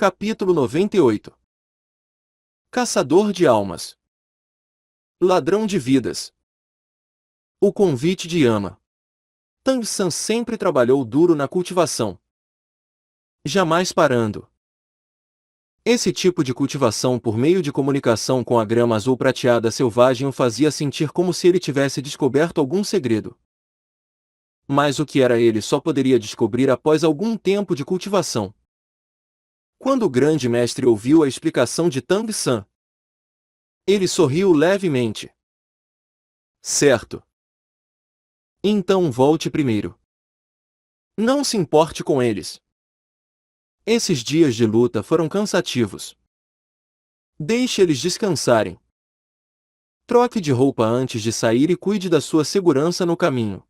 Capítulo 98. Caçador de almas. Ladrão de vidas. O convite de Yama. Tang San sempre trabalhou duro na cultivação, jamais parando. Esse tipo de cultivação por meio de comunicação com a grama azul prateada selvagem o fazia sentir como se ele tivesse descoberto algum segredo. Mas o que era ele só poderia descobrir após algum tempo de cultivação. Quando o grande mestre ouviu a explicação de Tang San, ele sorriu levemente. Certo. Então volte primeiro. Não se importe com eles. Esses dias de luta foram cansativos. Deixe eles descansarem. Troque de roupa antes de sair e cuide da sua segurança no caminho.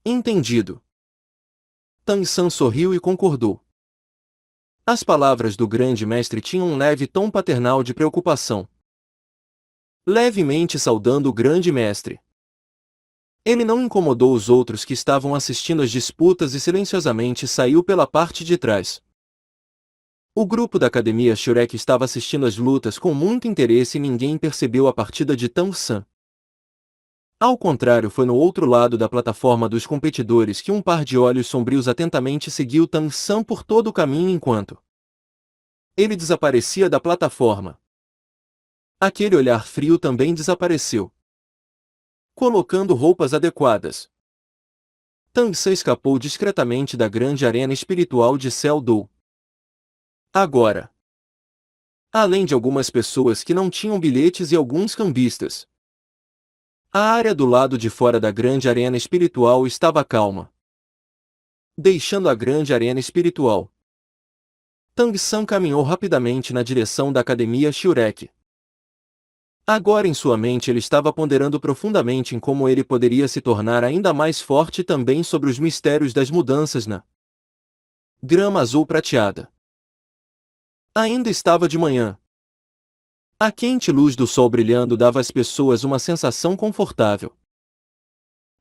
Entendido. Tang San sorriu e concordou. As palavras do grande mestre tinham um leve tom paternal de preocupação. Levemente saudando o grande mestre, ele não incomodou os outros que estavam assistindo às disputas e silenciosamente saiu pela parte de trás. O grupo da Academia Shurek estava assistindo às lutas com muito interesse e ninguém percebeu a partida de Tang San. Ao contrário, foi no outro lado da plataforma dos competidores que um par de olhos sombrios atentamente seguiu Tang San por todo o caminho enquanto ele desaparecia da plataforma. Aquele olhar frio também desapareceu. Colocando roupas adequadas, Tang San escapou discretamente da grande arena espiritual de Cell Dou. Agora, além de algumas pessoas que não tinham bilhetes e alguns cambistas, a área do lado de fora da grande arena espiritual estava calma. Deixando a grande arena espiritual, Tang San caminhou rapidamente na direção da Academia Shurek. Agora em sua mente ele estava ponderando profundamente em como ele poderia se tornar ainda mais forte e também sobre os mistérios das mudanças na grama azul prateada. Ainda estava de manhã. A quente luz do sol brilhando dava às pessoas uma sensação confortável.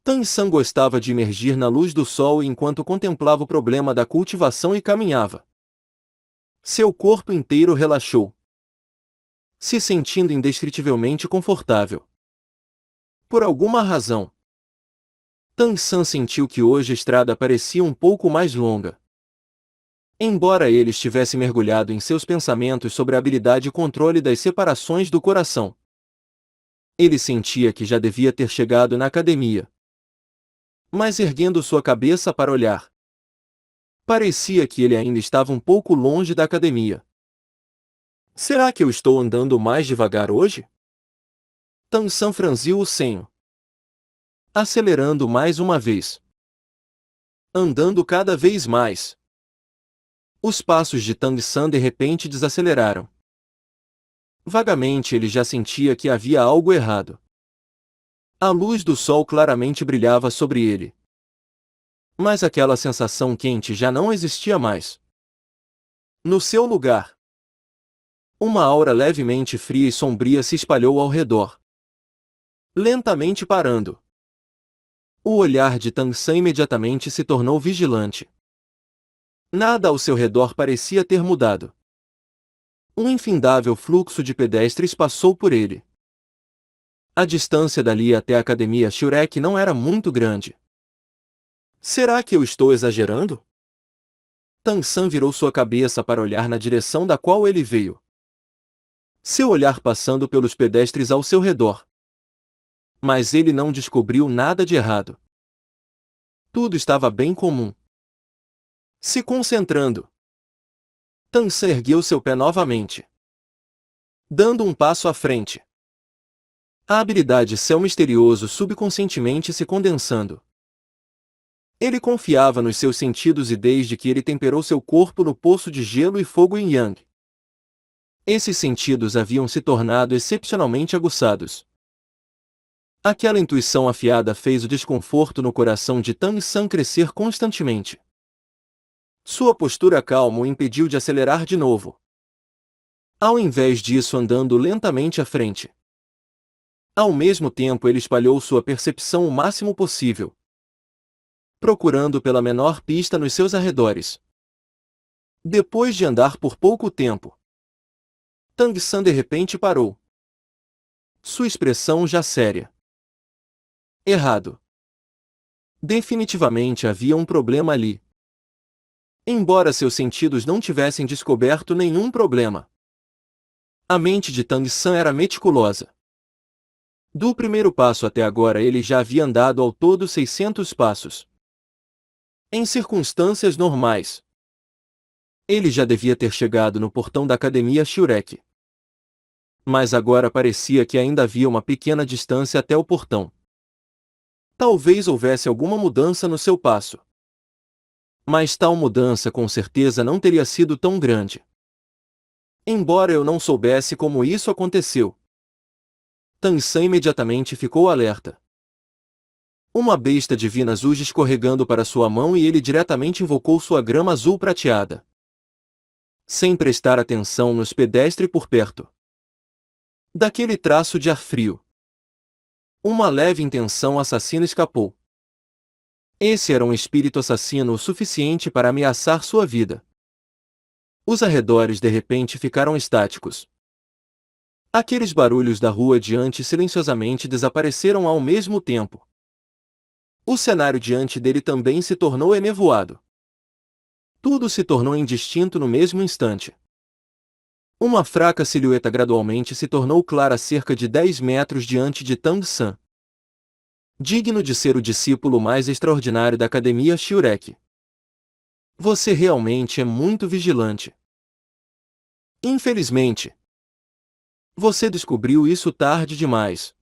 Tang San gostava de imergir na luz do sol enquanto contemplava o problema da cultivação e caminhava. Seu corpo inteiro relaxou, se sentindo indescritivelmente confortável. Por alguma razão, Tang San sentiu que hoje a estrada parecia um pouco mais longa. Embora ele estivesse mergulhado em seus pensamentos sobre a habilidade e controle das separações do coração, ele sentia que já devia ter chegado na academia. Mas erguendo sua cabeça para olhar, parecia que ele ainda estava um pouco longe da academia. Será que eu estou andando mais devagar hoje? Tang San franziu o senho, acelerando mais uma vez, andando cada vez mais. Os passos de Tang San de repente desaceleraram. Vagamente ele já sentia que havia algo errado. A luz do sol claramente brilhava sobre ele, mas aquela sensação quente já não existia mais. No seu lugar, uma aura levemente fria e sombria se espalhou ao redor, lentamente parando. O olhar de Tang San imediatamente se tornou vigilante. Nada ao seu redor parecia ter mudado. Um infindável fluxo de pedestres passou por ele. A distância dali até a Academia Shurek não era muito grande. Será que eu estou exagerando? Tang San virou sua cabeça para olhar na direção da qual ele veio. Seu olhar passando pelos pedestres ao seu redor. Mas ele não descobriu nada de errado. Tudo estava bem comum. Se concentrando, Tang San ergueu seu pé novamente, dando um passo à frente. A habilidade Céu Misterioso subconscientemente se condensando. Ele confiava nos seus sentidos e desde que ele temperou seu corpo no poço de gelo e fogo em Yang, esses sentidos haviam se tornado excepcionalmente aguçados. Aquela intuição afiada fez o desconforto no coração de Tang San crescer constantemente. Sua postura calma o impediu de acelerar de novo. Ao invés disso, andando lentamente à frente. Ao mesmo tempo, ele espalhou sua percepção o máximo possível, procurando pela menor pista nos seus arredores. Depois de andar por pouco tempo, Tang San de repente parou. Sua expressão já séria. Errado. Definitivamente havia um problema ali. Embora seus sentidos não tivessem descoberto nenhum problema, a mente de Tang San era meticulosa. Do primeiro passo até agora ele já havia andado ao todo 600 passos. Em circunstâncias normais, ele já devia ter chegado no portão da Academia Shurek. Mas agora parecia que ainda havia uma pequena distância até o portão. Talvez houvesse alguma mudança no seu passo. Mas tal mudança com certeza não teria sido tão grande. Embora eu não soubesse como isso aconteceu, Tang San imediatamente ficou alerta. Uma besta divina azul escorregando para sua mão e ele diretamente invocou sua grama azul prateada. Sem prestar atenção nos pedestres por perto. Daquele traço de ar frio, uma leve intenção assassina escapou. Esse era um espírito assassino o suficiente para ameaçar sua vida. Os arredores de repente ficaram estáticos. Aqueles barulhos da rua adiante silenciosamente desapareceram ao mesmo tempo. O cenário diante dele também se tornou enevoado. Tudo se tornou indistinto no mesmo instante. Uma fraca silhueta gradualmente se tornou clara a cerca de 10 metros diante de Tang San. Digno de ser o discípulo mais extraordinário da Academia Shurek. Você realmente é muito vigilante. Infelizmente, você descobriu isso tarde demais.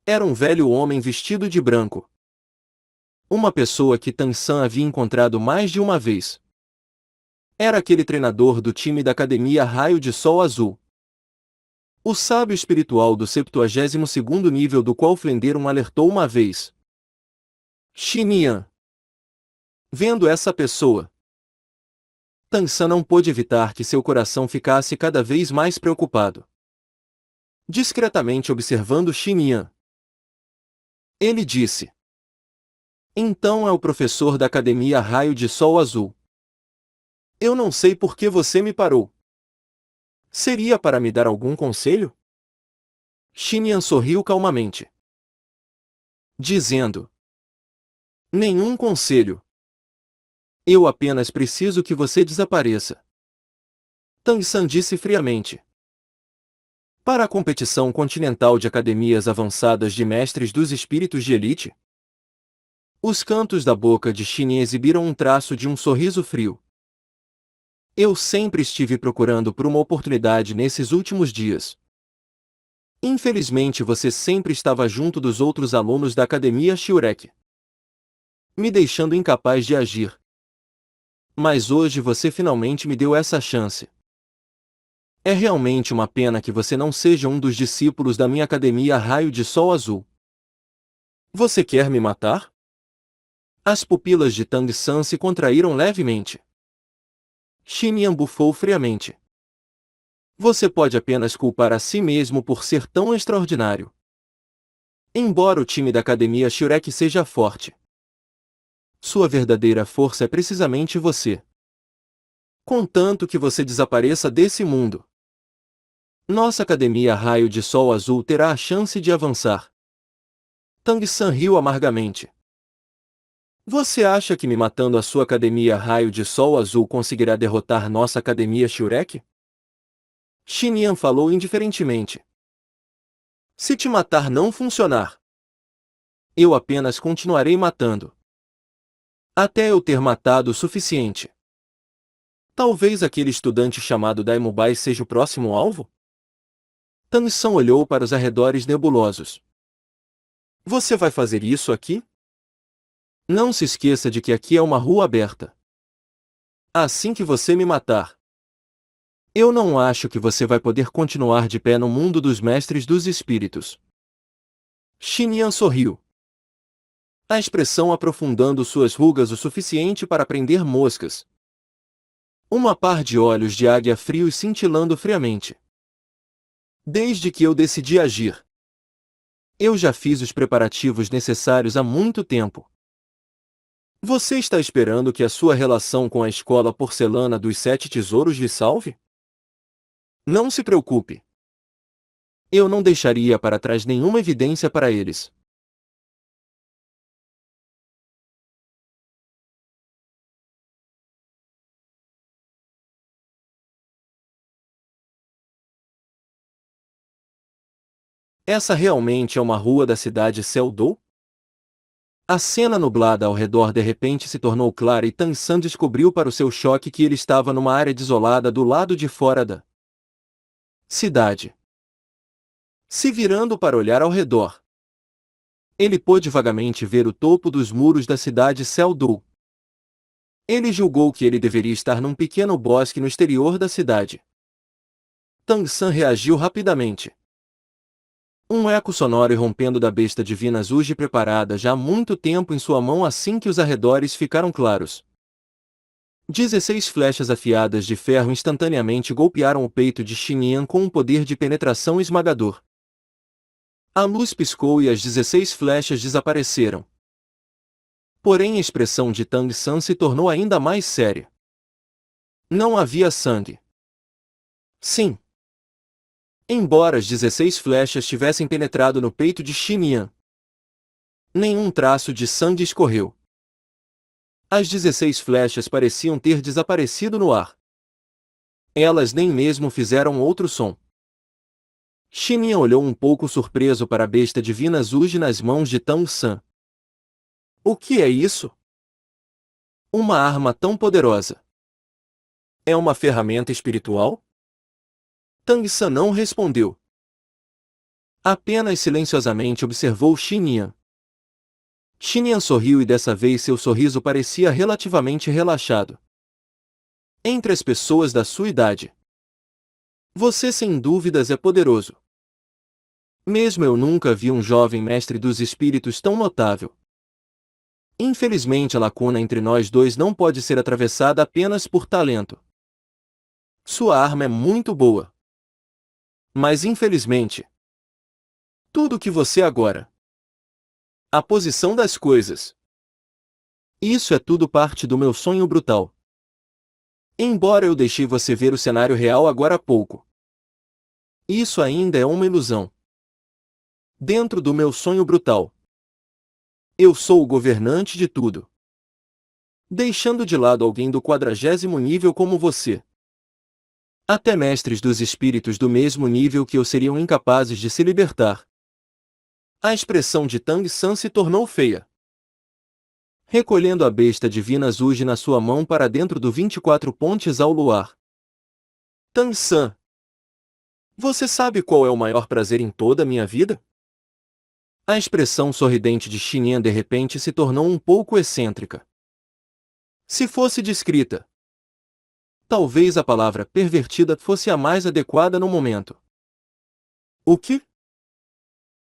Era um velho homem vestido de branco. Uma pessoa que Tang San havia encontrado mais de uma vez. Era aquele treinador do time da Academia Raio de Sol Azul. O sábio espiritual do 72º nível do qual Flenderon alertou uma vez. Xinian. Vendo essa pessoa, Tang San não pôde evitar que seu coração ficasse cada vez mais preocupado. Discretamente observando Xinian, ele disse: então é o professor da Academia Raio de Sol Azul. Eu não sei por que você me parou. Seria para me dar algum conselho? Xinian sorriu calmamente, dizendo: nenhum conselho. Eu apenas preciso que você desapareça. Tang San disse friamente. Para a competição continental de academias avançadas de mestres dos espíritos de elite? Os cantos da boca de Xinian exibiram um traço de um sorriso frio. Eu sempre estive procurando por uma oportunidade nesses últimos dias. Infelizmente você sempre estava junto dos outros alunos da Academia Shurek, me deixando incapaz de agir. Mas hoje você finalmente me deu essa chance. É realmente uma pena que você não seja um dos discípulos da minha Academia Raio de Sol Azul. Você quer me matar? As pupilas de Tang San se contraíram levemente. Xinian bufou friamente. Você pode apenas culpar a si mesmo por ser tão extraordinário. Embora o time da Academia Shurek seja forte, sua verdadeira força é precisamente você. Contanto que você desapareça desse mundo, nossa Academia Raio de Sol Azul terá a chance de avançar. Tang San riu amargamente. Você acha que me matando a sua Academia Raio de Sol Azul conseguirá derrotar nossa Academia Shurek? Xinian falou indiferentemente. Se te matar não funcionar, eu apenas continuarei matando. Até eu ter matado o suficiente. Talvez aquele estudante chamado Daimubai seja o próximo alvo? Tang San olhou para os arredores nebulosos. Você vai fazer isso aqui? Não se esqueça de que aqui é uma rua aberta. Assim que você me matar, eu não acho que você vai poder continuar de pé no mundo dos mestres dos espíritos. Xinian sorriu, a expressão aprofundando suas rugas o suficiente para prender moscas. Uma par de olhos de águia frios cintilando friamente. Desde que eu decidi agir, eu já fiz os preparativos necessários há muito tempo. Você está esperando que a sua relação com a escola porcelana dos 7 tesouros lhe salve? Não se preocupe. Eu não deixaria para trás nenhuma evidência para eles. Essa realmente é uma rua da cidade Seldou? A cena nublada ao redor de repente se tornou clara e Tan-san descobriu para o seu choque que ele estava numa área desolada do lado de fora da cidade. Se virando para olhar ao redor, ele pôde vagamente ver o topo dos muros da cidade Seldou. Ele julgou que ele deveria estar num pequeno bosque no exterior da cidade. Tan-san reagiu rapidamente. Um eco sonoro irrompendo da besta divina surge preparada já há muito tempo em sua mão assim que os arredores ficaram claros. 16 flechas afiadas de ferro instantaneamente golpearam o peito de Xinyan com um poder de penetração esmagador. A luz piscou e as 16 flechas desapareceram. Porém a expressão de Tang-san se tornou ainda mais séria. Não havia sangue. Sim. Embora as 16 flechas tivessem penetrado no peito de Xinyan, nenhum traço de sangue escorreu. As 16 flechas pareciam ter desaparecido no ar. Elas nem mesmo fizeram outro som. Xinyan olhou um pouco surpreso para a besta divina Zuji nas mãos de Tang-san. O que é isso? Uma arma tão poderosa. É uma ferramenta espiritual? Tang-san não respondeu. Apenas silenciosamente observou Xinyan. Xinyan sorriu e dessa vez seu sorriso parecia relativamente relaxado. Entre as pessoas da sua idade, você sem dúvidas é poderoso. Mesmo eu nunca vi um jovem mestre dos espíritos tão notável. Infelizmente a lacuna entre nós dois não pode ser atravessada apenas por talento. Sua arma é muito boa. Mas infelizmente, tudo que você agora. A posição das coisas. Isso é tudo parte do meu sonho brutal. Embora eu deixei você ver o cenário real agora há pouco. Isso ainda é uma ilusão. Dentro do meu sonho brutal. Eu sou o governante de tudo. Deixando de lado alguém do 40º nível como você. Até mestres dos espíritos do mesmo nível que eu seriam incapazes de se libertar. A expressão de Tang-san se tornou feia. Recolhendo a besta divina Zuji na sua mão para dentro do 24 pontes ao luar. Tang-san, você sabe qual é o maior prazer em toda a minha vida? A expressão sorridente de Xinyan de repente se tornou um pouco excêntrica. Se fosse descrita, talvez a palavra pervertida fosse a mais adequada no momento. O que?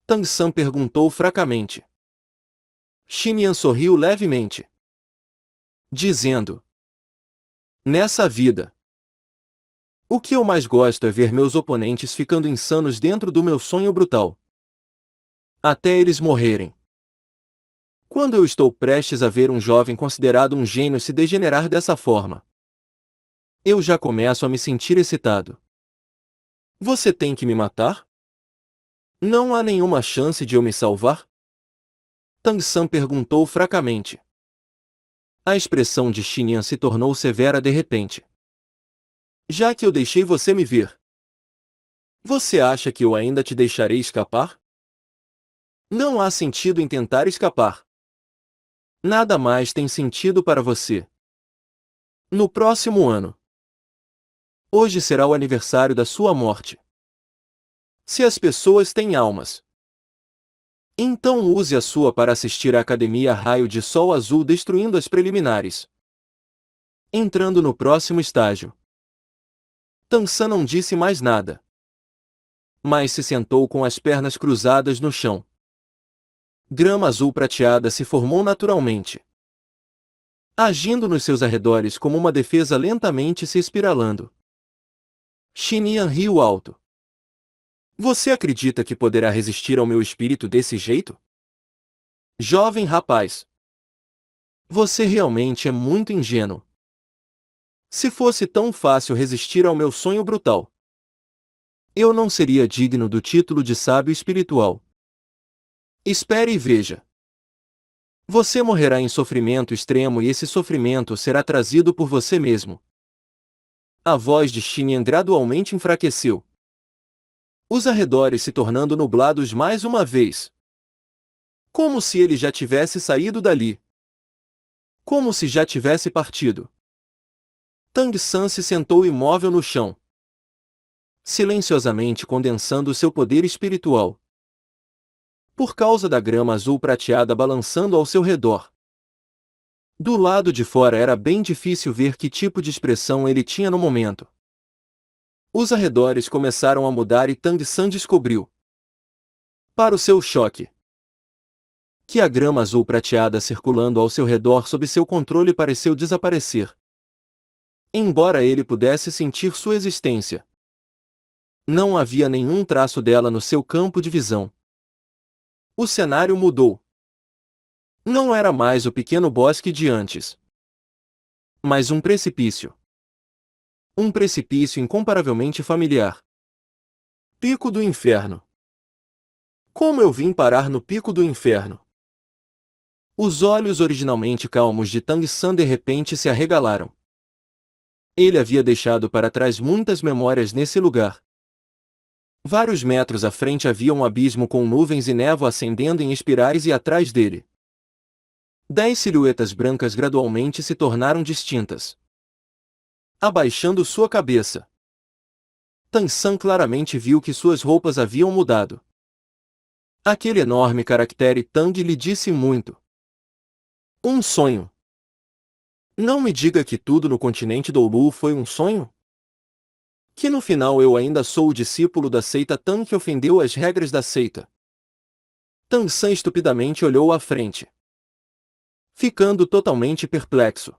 Tang-san perguntou fracamente. Xinyan sorriu levemente, dizendo: nessa vida, o que eu mais gosto é ver meus oponentes ficando insanos dentro do meu sonho brutal. Até eles morrerem. Quando eu estou prestes a ver um jovem considerado um gênio se degenerar dessa forma, eu já começo a me sentir excitado. Você tem que me matar? Não há nenhuma chance de eu me salvar? Tang-san perguntou fracamente. A expressão de Xinyan se tornou severa de repente. Já que eu deixei você me ver, você acha que eu ainda te deixarei escapar? Não há sentido em tentar escapar. Nada mais tem sentido para você. No próximo ano. Hoje será o aniversário da sua morte. Se as pessoas têm almas, então use a sua para assistir à Academia Raio de Sol Azul destruindo as preliminares. Entrando no próximo estágio. Tang-san não disse mais nada, mas se sentou com as pernas cruzadas no chão. Grama azul prateada se formou naturalmente, agindo nos seus arredores como uma defesa lentamente se espiralando. Xinyan riu alto. Você acredita que poderá resistir ao meu espírito desse jeito? Jovem rapaz. Você realmente é muito ingênuo. Se fosse tão fácil resistir ao meu sonho brutal, eu não seria digno do título de sábio espiritual. Espere e veja. Você morrerá em sofrimento extremo e esse sofrimento será trazido por você mesmo. A voz de Xinyan gradualmente enfraqueceu. Os arredores se tornando nublados mais uma vez. Como se ele já tivesse saído dali. Como se já tivesse partido. Tang San se sentou imóvel no chão, silenciosamente condensando seu poder espiritual. Por causa da grama azul prateada balançando ao seu redor. Do lado de fora era bem difícil ver que tipo de expressão ele tinha no momento. Os arredores começaram a mudar e Tang San descobriu, para o seu choque, que a grama azul prateada circulando ao seu redor sob seu controle pareceu desaparecer. Embora ele pudesse sentir sua existência, não havia nenhum traço dela no seu campo de visão. O cenário mudou. Não era mais o pequeno bosque de antes, mas um precipício. Um precipício incomparavelmente familiar. Pico do Inferno. Como eu vim parar no Pico do Inferno? Os olhos originalmente calmos de Tang San de repente se arregalaram. Ele havia deixado para trás muitas memórias nesse lugar. Vários metros à frente havia um abismo com nuvens e névoa ascendendo em espirais e atrás dele 10 silhuetas brancas gradualmente se tornaram distintas. Abaixando sua cabeça, Tang San claramente viu que suas roupas haviam mudado. Aquele enorme caractere Tang lhe disse muito. Um sonho. Não me diga que tudo no continente Doulu foi um sonho? Que no final eu ainda sou o discípulo da seita Tang que ofendeu as regras da seita. Tang San estupidamente olhou à frente, ficando totalmente perplexo.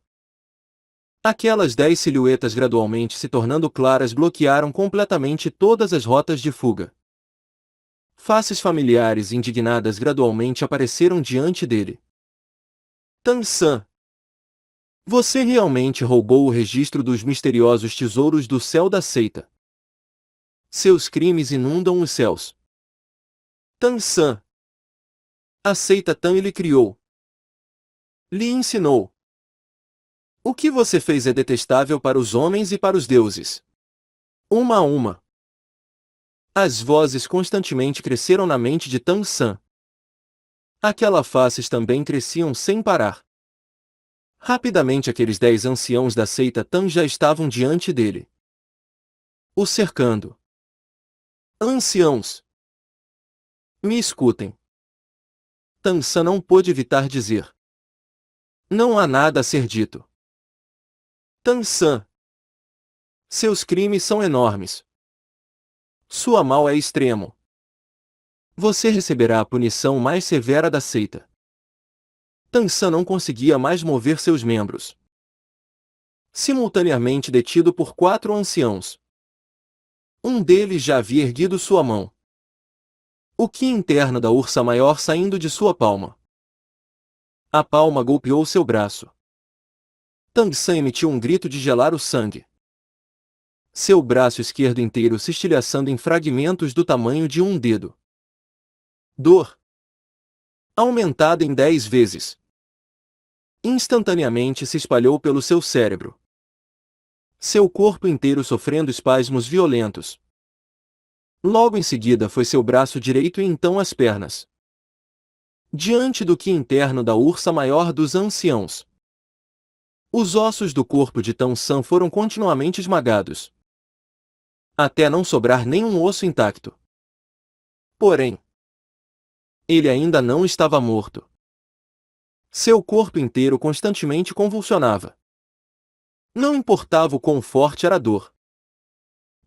Aquelas 10 silhuetas gradualmente se tornando claras bloquearam completamente todas as rotas de fuga. Faces familiares e indignadas gradualmente apareceram diante dele. Tang San, você realmente roubou o registro dos misteriosos tesouros do céu da seita. Seus crimes inundam os céus. Tang San, a seita Tang lhe criou. Lhe ensinou. O que você fez é detestável para os homens e para os deuses. Uma a uma. As vozes constantemente cresceram na mente de Tang San. Aquelas faces também cresciam sem parar. Rapidamente aqueles 10 anciãos da seita Tang já estavam diante dele, o cercando. Anciãos, me escutem. Tang San não pôde evitar dizer. Não há nada a ser dito. Tang San, seus crimes são enormes. Sua mal é extremo. Você receberá a punição mais severa da seita. Tang San não conseguia mais mover seus membros. Simultaneamente detido por 4 anciãos. Um deles já havia erguido sua mão. O ki interno da ursa maior saindo de sua palma. A palma golpeou seu braço. Tang San emitiu um grito de gelar o sangue. Seu braço esquerdo inteiro se estilhaçando em fragmentos do tamanho de um dedo. Dor aumentada em 10 vezes. Instantaneamente se espalhou pelo seu cérebro. Seu corpo inteiro sofrendo espasmos violentos. Logo em seguida foi seu braço direito e então as pernas. Diante do ki interno da ursa maior dos anciãos. Os ossos do corpo de Tang San foram continuamente esmagados, até não sobrar nenhum osso intacto. Porém, ele ainda não estava morto. Seu corpo inteiro constantemente convulsionava. Não importava o quão forte era a dor.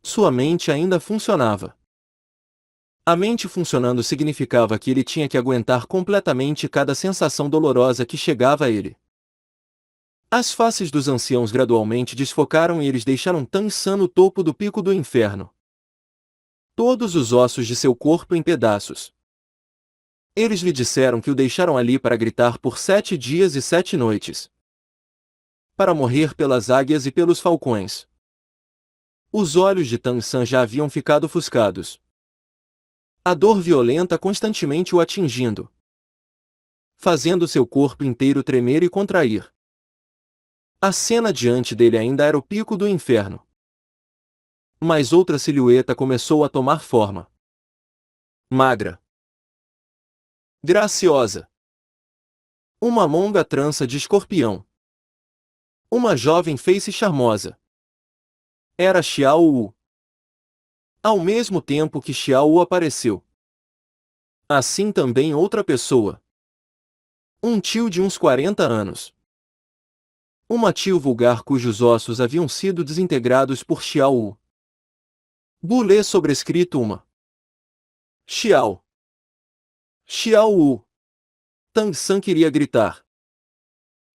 Sua mente ainda funcionava. A mente funcionando significava que ele tinha que aguentar completamente cada sensação dolorosa que chegava a ele. As faces dos anciãos gradualmente desfocaram e eles deixaram Tang San no topo do pico do inferno. Todos os ossos de seu corpo em pedaços. Eles lhe disseram que o deixaram ali para gritar por 7 dias e 7 noites. Para morrer pelas águias e pelos falcões. Os olhos de Tang San já haviam ficado ofuscados. A dor violenta constantemente o atingindo, fazendo seu corpo inteiro tremer e contrair. A cena diante dele ainda era o pico do inferno. Mas outra silhueta começou a tomar forma. Magra. Graciosa. Uma longa trança de escorpião. Uma jovem face charmosa. Era Xiao Wu. Ao mesmo tempo que Xiao Wu apareceu. Assim também outra pessoa. Um tio de uns 40 anos. Uma tio vulgar cujos ossos haviam sido desintegrados por Xiao Wu. Bulê sobrescrito uma. Xiao. Xiao Wu. Tang San queria gritar.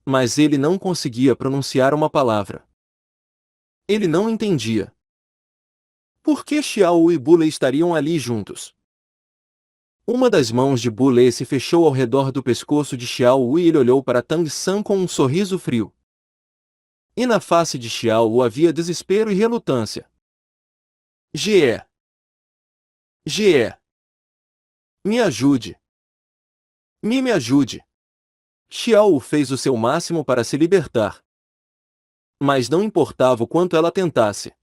Mas ele não conseguia pronunciar uma palavra. Ele não entendia. Por que Xiao Wu e Bulê estariam ali juntos? Uma das mãos de Bulê se fechou ao redor do pescoço de Xiao Wu e ele olhou para Tang San com um sorriso frio. E na face de Xiao Wu havia desespero e relutância. Ge. Ge. Me ajude. Me ajude. Xiao Wu fez o seu máximo para se libertar. Mas não importava o quanto ela tentasse.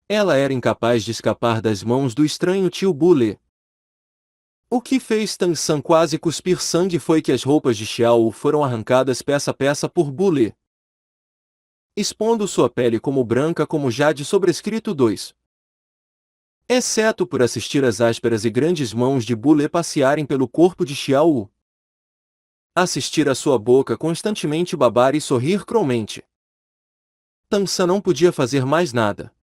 Ela era incapaz de escapar das mãos do estranho tio Bulê. O que fez Tang San quase cuspir sangue foi que as roupas de Xiao Wu foram arrancadas peça a peça por Bulê, expondo sua pele como branca como jade sobrescrito 2. Exceto por assistir às ásperas e grandes mãos de Bulê passearem pelo corpo de Xiao Wu. Assistir a sua boca constantemente babar e sorrir cruelmente. Tang San não podia fazer mais nada.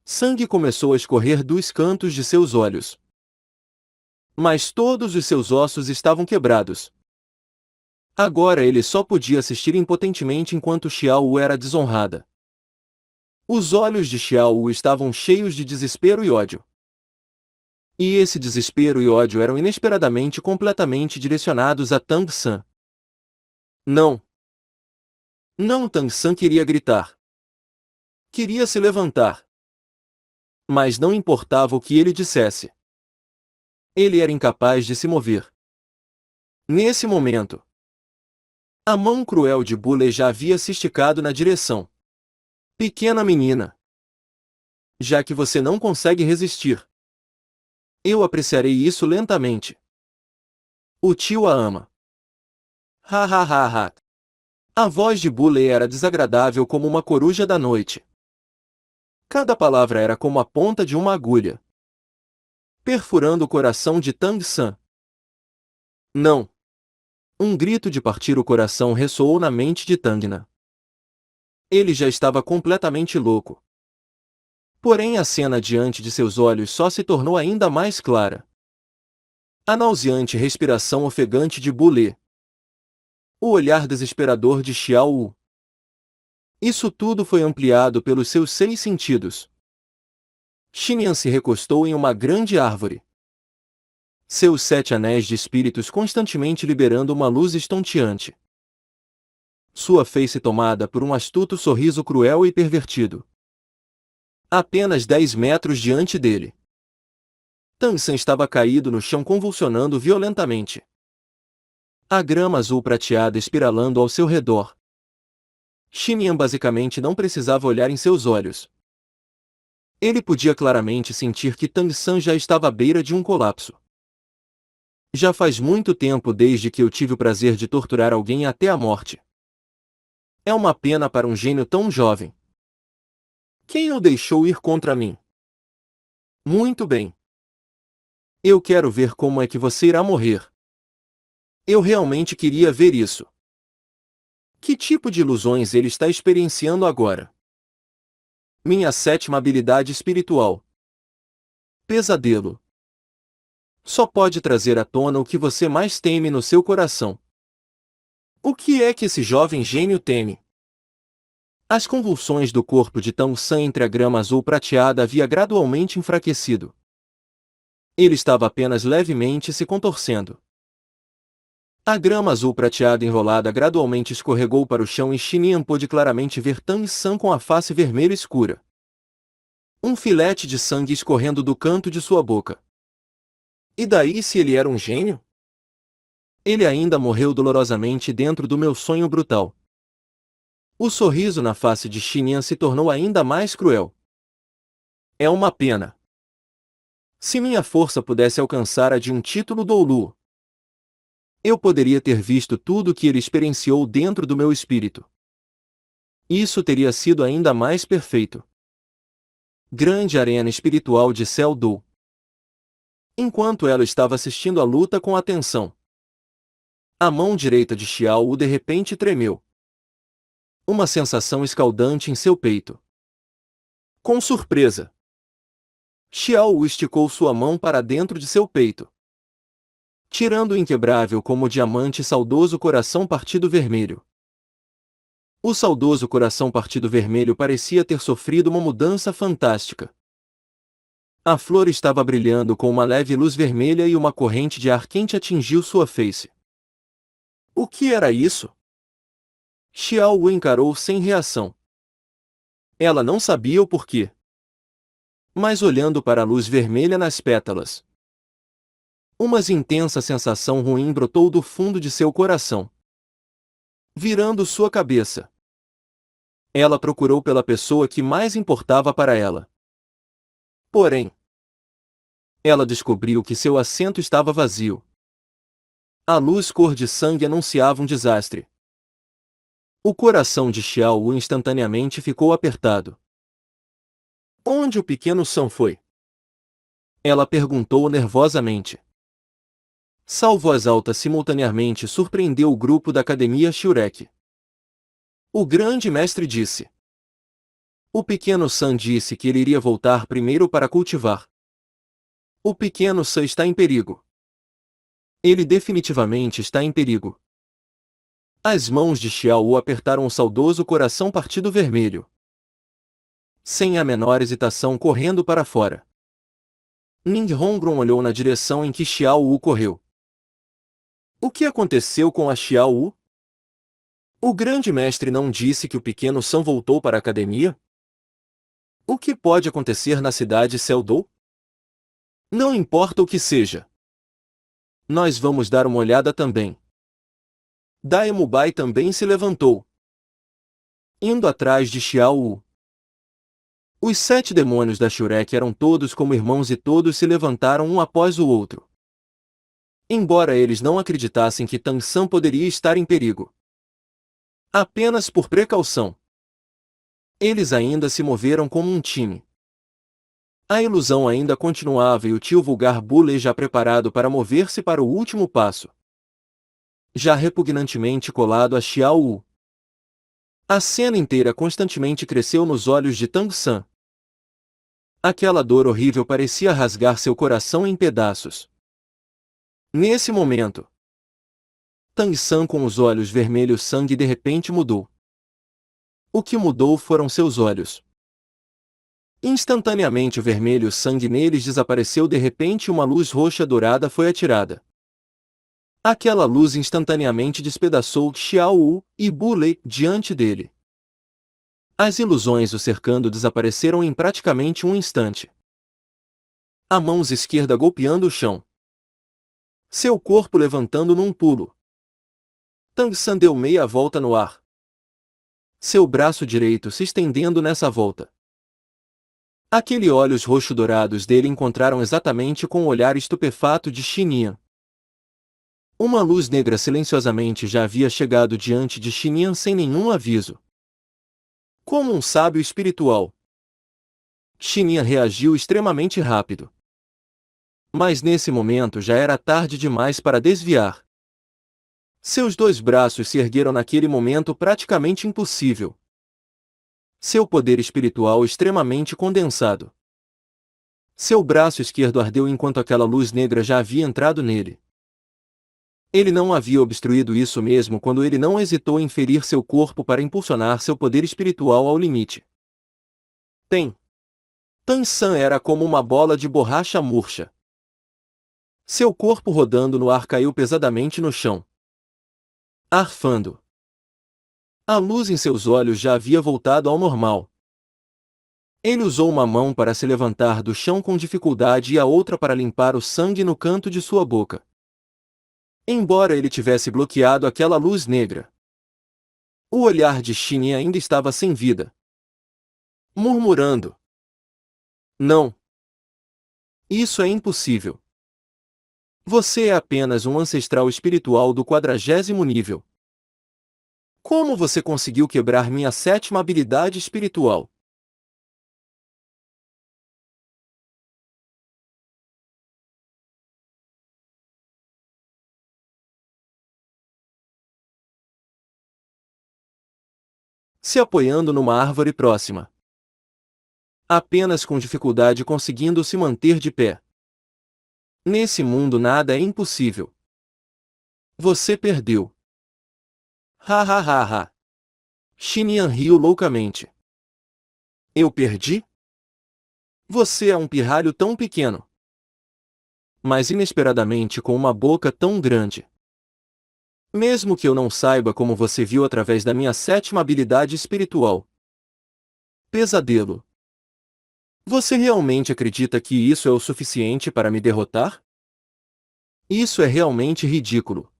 Sangue começou a escorrer dos cantos de seus olhos. Mas todos os seus ossos estavam quebrados. Agora ele só podia assistir impotentemente enquanto Xiao Wu era desonrada. Os olhos de Xiao Wu estavam cheios de desespero e ódio. E esse desespero e ódio eram inesperadamente completamente direcionados a Tang San. Não. Não, Tang San queria gritar. Queria se levantar. Mas não importava o que ele dissesse. Ele era incapaz de se mover. Nesse momento, a mão cruel de Bulê já havia se esticado na direção. Pequena menina. Já que você não consegue resistir, eu apreciarei isso lentamente. O tio a ama. Ha ha ha ha. A voz de Bulê era desagradável como uma coruja da noite. Cada palavra era como a ponta de uma agulha, perfurando o coração de Tang San. Não. Um grito de partir o coração ressoou na mente de Tangna. Ele já estava completamente louco. Porém a cena diante de seus olhos só se tornou ainda mais clara. A nauseante respiração ofegante de Bulê. O olhar desesperador de Xiao Wu. Isso tudo foi ampliado pelos seus 6 sentidos. Xinyan se recostou em uma grande árvore. Seus 7 anéis de espíritos constantemente liberando uma luz estonteante. Sua face tomada por um astuto sorriso cruel e pervertido. Apenas 10 metros diante dele, Tang San estava caído no chão convulsionando violentamente. A grama azul prateada espiralando ao seu redor. Xinyan basicamente não precisava olhar em seus olhos. Ele podia claramente sentir que Tang San já estava à beira de um colapso. Já faz muito tempo desde que eu tive o prazer de torturar alguém até a morte. É uma pena para um gênio tão jovem. Quem o deixou ir contra mim? Muito bem. Eu quero ver como é que você irá morrer. Eu realmente queria ver isso. Que tipo de ilusões ele está experienciando agora? Minha 7ª habilidade espiritual. Pesadelo. Só pode trazer à tona o que você mais teme no seu coração. O que é que esse jovem gênio teme? As convulsões do corpo de Tang San entre a grama azul prateada havia gradualmente enfraquecido. Ele estava apenas levemente se contorcendo. A grama azul prateada enrolada gradualmente escorregou para o chão e Xinian pôde claramente ver Tang San com a face vermelha escura. Um filete de sangue escorrendo do canto de sua boca. E daí se ele era um gênio? Ele ainda morreu dolorosamente dentro do meu sonho brutal. O sorriso na face de Xinian se tornou ainda mais cruel. É uma pena. Se minha força pudesse alcançar a de um título Doulu, eu poderia ter visto tudo o que ele experienciou dentro do meu espírito. Isso teria sido ainda mais perfeito. Grande arena espiritual de Cell-Do. Enquanto ela estava assistindo a luta com atenção, a mão direita de Xiao Wu de repente tremeu. Uma sensação escaldante em seu peito. Com surpresa, Xiao Wu esticou sua mão para dentro de seu peito, tirando o inquebrável como diamante saudoso coração partido vermelho. O saudoso coração partido vermelho parecia ter sofrido uma mudança fantástica. A flor estava brilhando com uma leve luz vermelha e uma corrente de ar quente atingiu sua face. O que era isso? Xiao Wu encarou sem reação. Ela não sabia o porquê. Mas olhando para a luz vermelha nas pétalas, uma intensa sensação ruim brotou do fundo de seu coração. Virando sua cabeça, ela procurou pela pessoa que mais importava para ela. Porém, ela descobriu que seu assento estava vazio. A luz cor de sangue anunciava um desastre. O coração de Xiao Wu instantaneamente ficou apertado. Onde o pequeno San foi? Ela perguntou nervosamente. Sal voz alta simultaneamente surpreendeu o grupo da Academia Shurek. O grande mestre disse. O pequeno San disse que ele iria voltar primeiro para cultivar. O pequeno San está em perigo. Ele definitivamente está em perigo. As mãos de Xiao Wu apertaram o saudoso coração partido vermelho. Sem a menor hesitação correndo para fora. Ning Hongron olhou na direção em que Xiao Wu correu. O que aconteceu com a Xiao Wu? O grande mestre não disse que o pequeno San voltou para a academia? O que pode acontecer na cidade Cell-Do? Não importa o que seja. Nós vamos dar uma olhada também. Daemubai também se levantou, indo atrás de Xiao Wu. Os 7 demônios da Shurek eram todos como irmãos e todos se levantaram um após o outro. Embora eles não acreditassem que Tang San poderia estar em perigo. Apenas por precaução. Eles ainda se moveram como um time. A ilusão ainda continuava e o tio vulgar Bulei já preparado para mover-se para o último passo. Já repugnantemente colado a Xiao Wu. A cena inteira constantemente cresceu nos olhos de Tang San. Aquela dor horrível parecia rasgar seu coração em pedaços. Nesse momento, Tang San com os olhos vermelhos sangue de repente mudou. O que mudou foram seus olhos. Instantaneamente o vermelho sangue neles desapareceu de repente e uma luz roxa dourada foi atirada. Aquela luz instantaneamente despedaçou Xiao Wu e Bulei diante dele. As ilusões o cercando desapareceram em praticamente um instante. A mão esquerda golpeando o chão. Seu corpo levantando num pulo. Tang San deu meia volta no ar. Seu braço direito se estendendo nessa volta. Aqueles olhos roxo-dourados dele encontraram exatamente com o olhar estupefato de Xinian. Uma luz negra silenciosamente já havia chegado diante de Xinian sem nenhum aviso. Como um sábio espiritual, Xinian reagiu extremamente rápido. Mas nesse momento já era tarde demais para desviar. Seus 2 braços se ergueram naquele momento praticamente impossível. Seu poder espiritual extremamente condensado. Seu braço esquerdo ardeu enquanto aquela luz negra já havia entrado nele. Ele não havia obstruído isso mesmo quando ele não hesitou em ferir seu corpo para impulsionar seu poder espiritual ao limite. Tang San era como uma bola de borracha murcha. Seu corpo rodando no ar caiu pesadamente no chão, arfando. A luz em seus olhos já havia voltado ao normal. Ele usou uma mão para se levantar do chão com dificuldade e a outra para limpar o sangue no canto de sua boca. Embora ele tivesse bloqueado aquela luz negra, o olhar de Shinny ainda estava sem vida, murmurando: "Não. Isso é impossível. Você é apenas um ancestral espiritual do 40º nível. Como você conseguiu quebrar minha 7ª habilidade espiritual?" Se apoiando numa árvore próxima, apenas com dificuldade conseguindo se manter de pé. Nesse mundo nada é impossível. Você perdeu. Ha ha ha ha. Xinyan riu loucamente. Eu perdi? Você é um pirralho tão pequeno, mas inesperadamente com uma boca tão grande. Mesmo que eu não saiba como você viu através da minha 7ª habilidade espiritual. Pesadelo. Você realmente acredita que isso é o suficiente para me derrotar? Isso é realmente ridículo.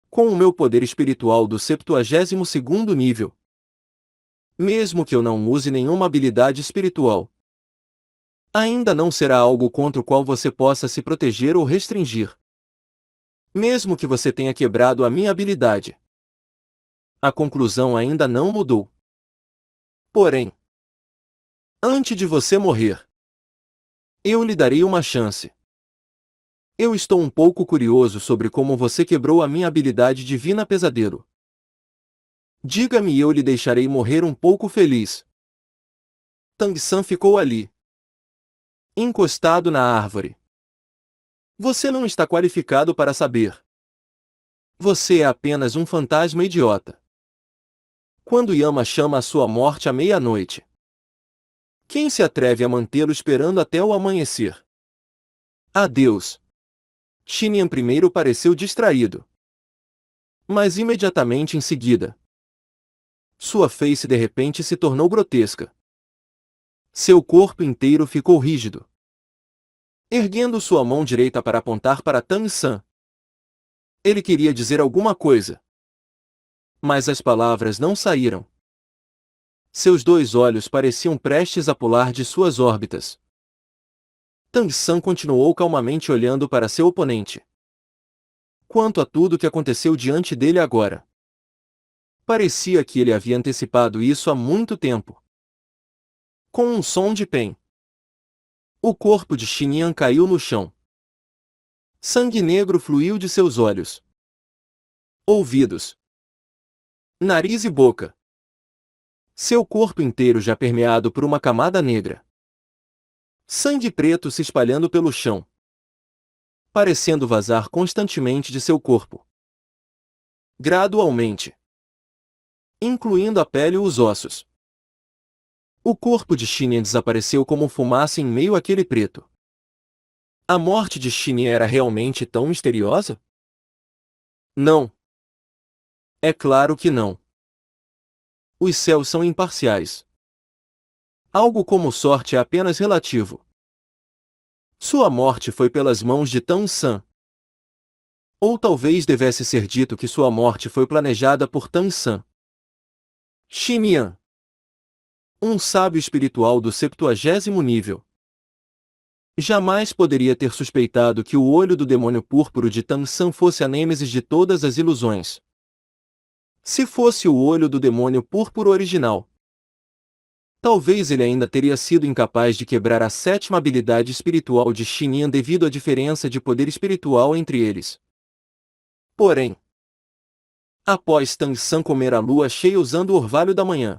Com o meu poder espiritual do 72º nível, mesmo que eu não use nenhuma habilidade espiritual, ainda não será algo contra o qual você possa se proteger ou restringir. Mesmo que você tenha quebrado a minha habilidade, a conclusão ainda não mudou. Porém, antes de você morrer, eu lhe darei uma chance. Eu estou um pouco curioso sobre como você quebrou a minha habilidade divina pesadelo. Diga-me e eu lhe deixarei morrer um pouco feliz. Tang San ficou ali, encostado na árvore. Você não está qualificado para saber. Você é apenas um fantasma idiota. Quando Yama chama a sua morte à meia-noite, quem se atreve a mantê-lo esperando até o amanhecer? Adeus. Xinyan primeiro pareceu distraído, mas imediatamente em seguida, sua face de repente se tornou grotesca. Seu corpo inteiro ficou rígido. Erguendo sua mão direita para apontar para Tang San, ele queria dizer alguma coisa, mas as palavras não saíram. Seus dois olhos pareciam prestes a pular de suas órbitas. Tang San continuou calmamente olhando para seu oponente. Quanto a tudo que aconteceu diante dele agora, parecia que ele havia antecipado isso há muito tempo. Com um som de pen, o corpo de Xinyan caiu no chão. Sangue negro fluiu de seus olhos, ouvidos, nariz e boca. Seu corpo inteiro já permeado por uma camada negra. Sangue preto se espalhando pelo chão, parecendo vazar constantemente de seu corpo. Gradualmente, incluindo a pele e os ossos. O corpo de Xinyan desapareceu como fumaça em meio àquele preto. A morte de Xinyan era realmente tão misteriosa? Não. É claro que não. Os céus são imparciais. Algo como sorte é apenas relativo. Sua morte foi pelas mãos de Tang San. Ou talvez devesse ser dito que sua morte foi planejada por Tang San. Xinyan, um sábio espiritual do 70º nível, jamais poderia ter suspeitado que o olho do demônio púrpuro de Tang San fosse a nêmesis de todas as ilusões. Se fosse o olho do demônio púrpuro original, talvez ele ainda teria sido incapaz de quebrar a 7ª habilidade espiritual de Xinyan devido à diferença de poder espiritual entre eles. Porém, após Tang San comer a lua cheia usando o orvalho da manhã,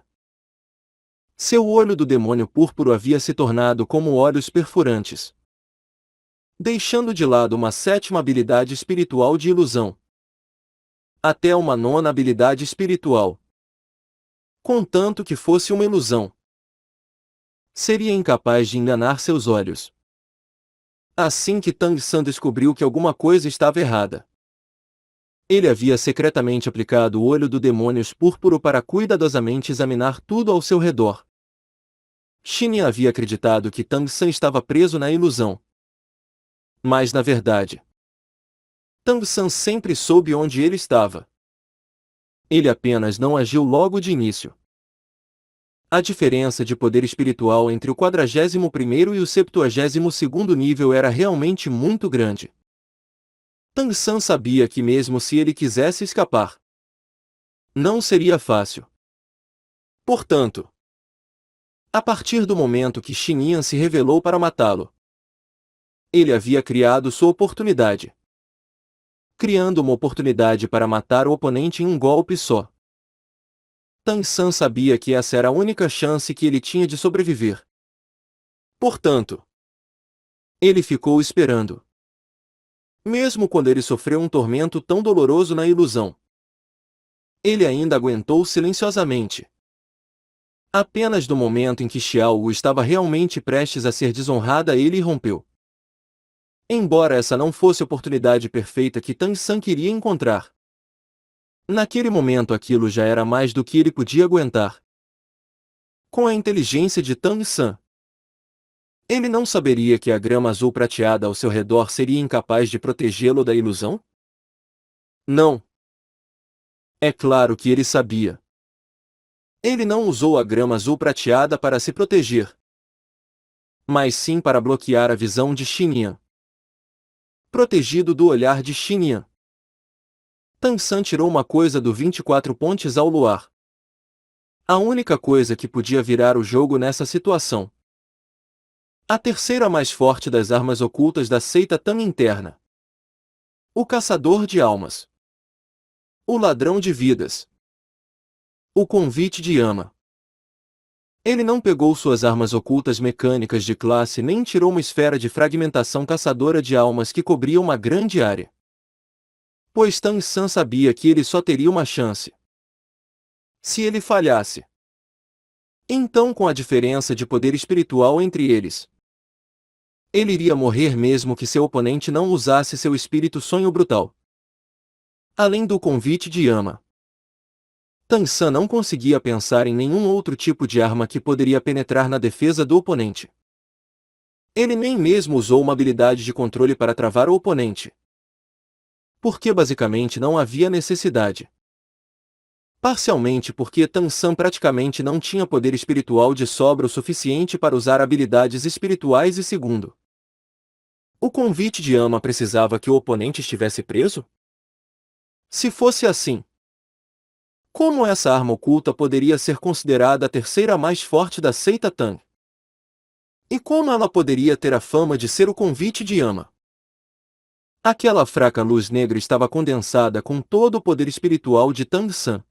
seu olho do demônio púrpuro havia se tornado como olhos perfurantes, deixando de lado uma 7ª habilidade espiritual de ilusão, até uma 9ª habilidade espiritual. Contanto que fosse uma ilusão, seria incapaz de enganar seus olhos. Assim que Tang San descobriu que alguma coisa estava errada. Ele havia secretamente aplicado o olho do demônios púrpuro para cuidadosamente examinar tudo ao seu redor. Xinyan havia acreditado que Tang San estava preso na ilusão. Mas na verdade, Tang San sempre soube onde ele estava. Ele apenas não agiu logo de início. A diferença de poder espiritual entre o 41º e o 72º nível era realmente muito grande. Tang San sabia que mesmo se ele quisesse escapar, não seria fácil. Portanto, a partir do momento que Xinyan se revelou para matá-lo, ele havia criado sua oportunidade. Criando uma oportunidade para matar o oponente em um golpe só. Tang San sabia que essa era a única chance que ele tinha de sobreviver. Portanto, ele ficou esperando. Mesmo quando ele sofreu um tormento tão doloroso na ilusão, ele ainda aguentou silenciosamente. Apenas no momento em que Xiao Wu estava realmente prestes a ser desonrada, ele rompeu. Embora essa não fosse a oportunidade perfeita que Tang San queria encontrar, naquele momento aquilo já era mais do que ele podia aguentar. Com a inteligência de Tang San, ele não saberia que a grama azul prateada ao seu redor seria incapaz de protegê-lo da ilusão? Não. É claro que ele sabia. Ele não usou a grama azul prateada para se proteger, mas sim para bloquear a visão de Xinyan. Protegido do olhar de Xinyan, Tang San tirou uma coisa do 24 pontes ao luar. A única coisa que podia virar o jogo nessa situação. A terceira mais forte das armas ocultas da seita Tang interna. O caçador de almas. O ladrão de vidas. O convite de Yama. Ele não pegou suas armas ocultas mecânicas de classe nem tirou uma esfera de fragmentação caçadora de almas que cobria uma grande área. Pois Tang San sabia que ele só teria uma chance. Se ele falhasse. Então, com a diferença de poder espiritual entre eles, ele iria morrer mesmo que seu oponente não usasse seu espírito sonho brutal. Além do convite de Yama, Tang San não conseguia pensar em nenhum outro tipo de arma que poderia penetrar na defesa do oponente. Ele nem mesmo usou uma habilidade de controle para travar o oponente. Porque basicamente não havia necessidade. Parcialmente porque Tang San praticamente não tinha poder espiritual de sobra o suficiente para usar habilidades espirituais e segundo, o convite de Yama precisava que o oponente estivesse preso? Se fosse assim, como essa arma oculta poderia ser considerada a terceira mais forte da seita Tang? E como ela poderia ter a fama de ser o convite de Yama? Aquela fraca luz negra estava condensada com todo o poder espiritual de Tang San.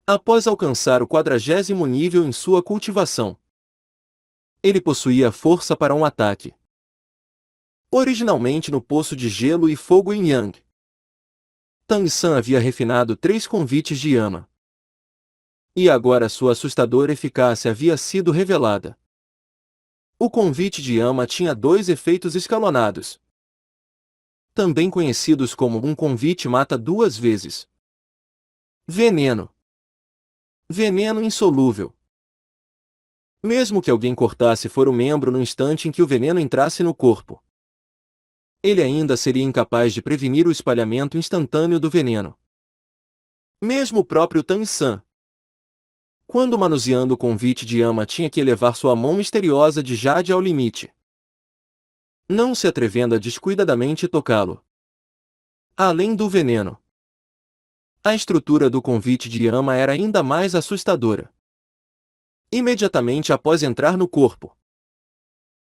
Após alcançar o 40º nível em sua cultivação, ele possuía força para um ataque. Originalmente no poço de gelo e fogo em Yang, Tang San havia refinado 3 convites de Yama. E agora sua assustadora eficácia havia sido revelada. O convite de Yama tinha 2 efeitos escalonados, também conhecidos como um convite mata 2 vezes. Veneno. Veneno insolúvel. Mesmo que alguém cortasse fora o membro no instante em que o veneno entrasse no corpo, ele ainda seria incapaz de prevenir o espalhamento instantâneo do veneno. Mesmo o próprio Tang San, quando manuseando o convite de Yama, tinha que elevar sua mão misteriosa de jade ao limite, não se atrevendo a descuidadamente tocá-lo. Além do veneno, a estrutura do convite de Yama era ainda mais assustadora. Imediatamente após entrar no corpo,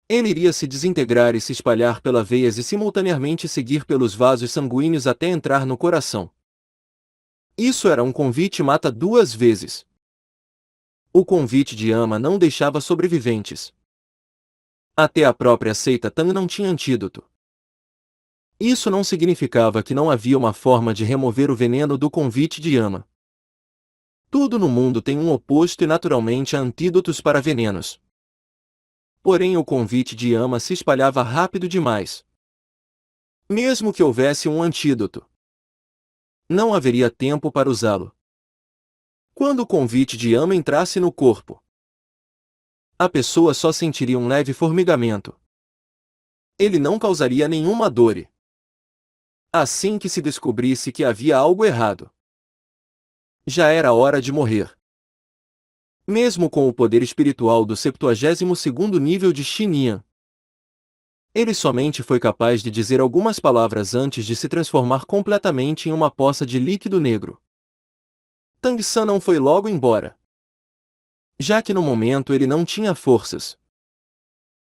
ele iria se desintegrar e se espalhar pelas veias e simultaneamente seguir pelos vasos sanguíneos até entrar no coração. Isso era um convite mata 2 vezes. O convite de Yama não deixava sobreviventes. Até a própria seita Tang não tinha antídoto. Isso não significava que não havia uma forma de remover o veneno do convite de Yama. Tudo no mundo tem um oposto e naturalmente há antídotos para venenos. Porém o convite de Yama se espalhava rápido demais. Mesmo que houvesse um antídoto, não haveria tempo para usá-lo. Quando o convite de Yama entrasse no corpo, a pessoa só sentiria um leve formigamento. Ele não causaria nenhuma dor. Assim que se descobrisse que havia algo errado, já era hora de morrer. Mesmo com o poder espiritual do 72º nível de Xinyan, ele somente foi capaz de dizer algumas palavras antes de se transformar completamente em uma poça de líquido negro. Tang San não foi logo embora, já que no momento ele não tinha forças.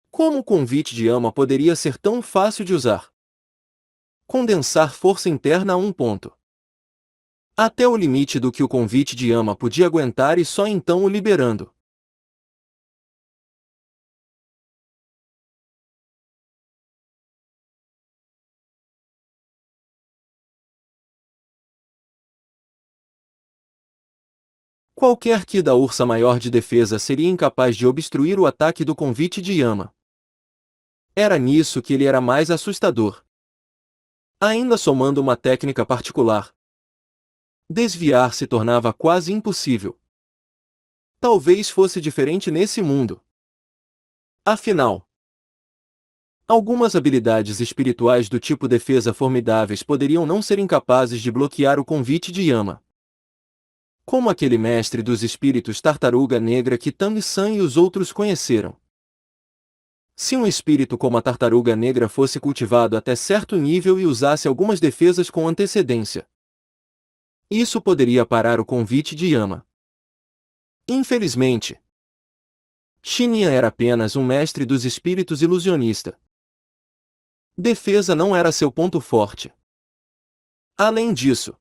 Como o convite de Yama poderia ser tão fácil de usar? Condensar força interna a um ponto, até o limite do que o convite de Yama podia aguentar e só então o liberando. Qualquer Ki da Ursa Maior de defesa seria incapaz de obstruir o ataque do convite de Yama. Era nisso que ele era mais assustador. Ainda somando uma técnica particular, desviar se tornava quase impossível. Talvez fosse diferente nesse mundo. Afinal, algumas habilidades espirituais do tipo defesa formidáveis poderiam não ser incapazes de bloquear o convite de Yama. Como aquele mestre dos espíritos Tartaruga Negra que Tang San e os outros conheceram. Se um espírito como a Tartaruga Negra fosse cultivado até certo nível e usasse algumas defesas com antecedência, isso poderia parar o convite de Yama. Infelizmente, Xinyan era apenas um mestre dos espíritos ilusionista. Defesa não era seu ponto forte. Além disso,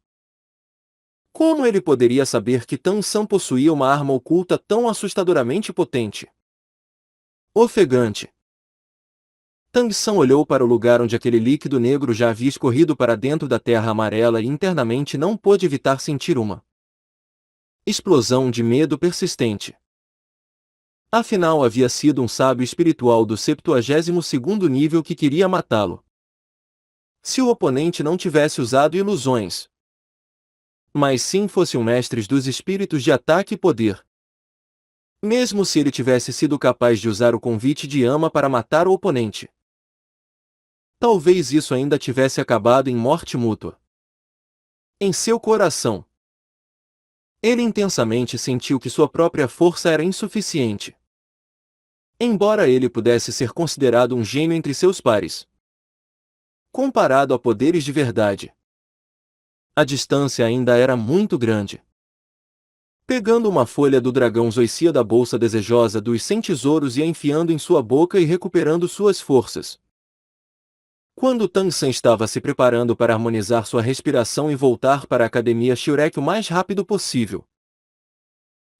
como ele poderia saber que Tang San possuía uma arma oculta tão assustadoramente potente? Ofegante. Tang San olhou para o lugar onde aquele líquido negro já havia escorrido para dentro da terra amarela e internamente não pôde evitar sentir uma explosão de medo persistente. Afinal havia sido um sábio espiritual do 72º nível que queria matá-lo. Se o oponente não tivesse usado ilusões, mas sim fosse um mestre dos espíritos de ataque e poder. Mesmo se ele tivesse sido capaz de usar o convite de Yama para matar o oponente, talvez isso ainda tivesse acabado em morte mútua. Em seu coração, ele intensamente sentiu que sua própria força era insuficiente. Embora ele pudesse ser considerado um gênio entre seus pares, comparado a poderes de verdade, a distância ainda era muito grande. Pegando uma folha do dragão Zoicia da bolsa desejosa dos 100 tesouros e a enfiando em sua boca e recuperando suas forças. Quando Tang San estava se preparando para harmonizar sua respiração e voltar para a Academia Shurek o mais rápido possível,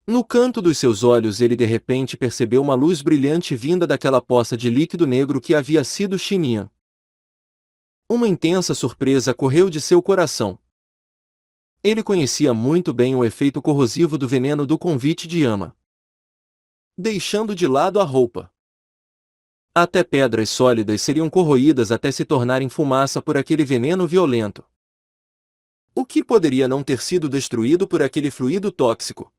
no canto dos seus olhos ele de repente percebeu uma luz brilhante vinda daquela poça de líquido negro que havia sido Xinyan. Uma intensa surpresa correu de seu coração. Ele conhecia muito bem o efeito corrosivo do veneno do convite de Yama. Deixando de lado a roupa, até pedras sólidas seriam corroídas até se tornarem fumaça por aquele veneno violento. O que poderia não ter sido destruído por aquele fluido tóxico?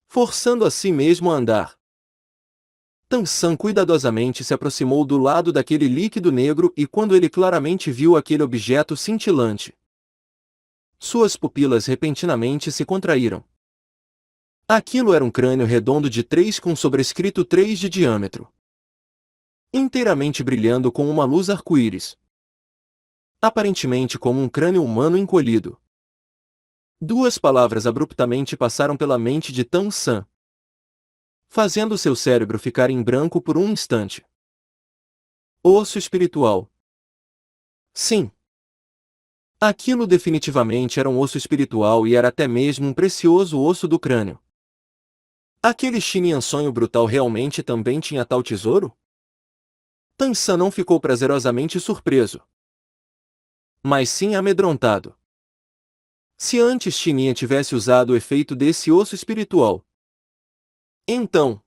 Forçando a si mesmo a andar, Tang San cuidadosamente se aproximou do lado daquele líquido negro e quando ele claramente viu aquele objeto cintilante, suas pupilas repentinamente se contraíram. Aquilo era um crânio redondo de 3 com sobrescrito 3 de diâmetro, inteiramente brilhando com uma luz arco-íris. Aparentemente como um crânio humano encolhido. Duas palavras abruptamente passaram pela mente de Tang San, fazendo seu cérebro ficar em branco por um instante. Osso espiritual. Sim. Aquilo definitivamente era um osso espiritual e era até mesmo um precioso osso do crânio. Aquele Xinyan sonho brutal realmente também tinha tal tesouro? Tang San não ficou prazerosamente surpreso, mas sim amedrontado. Se antes Xinyan tivesse usado o efeito desse osso espiritual, então,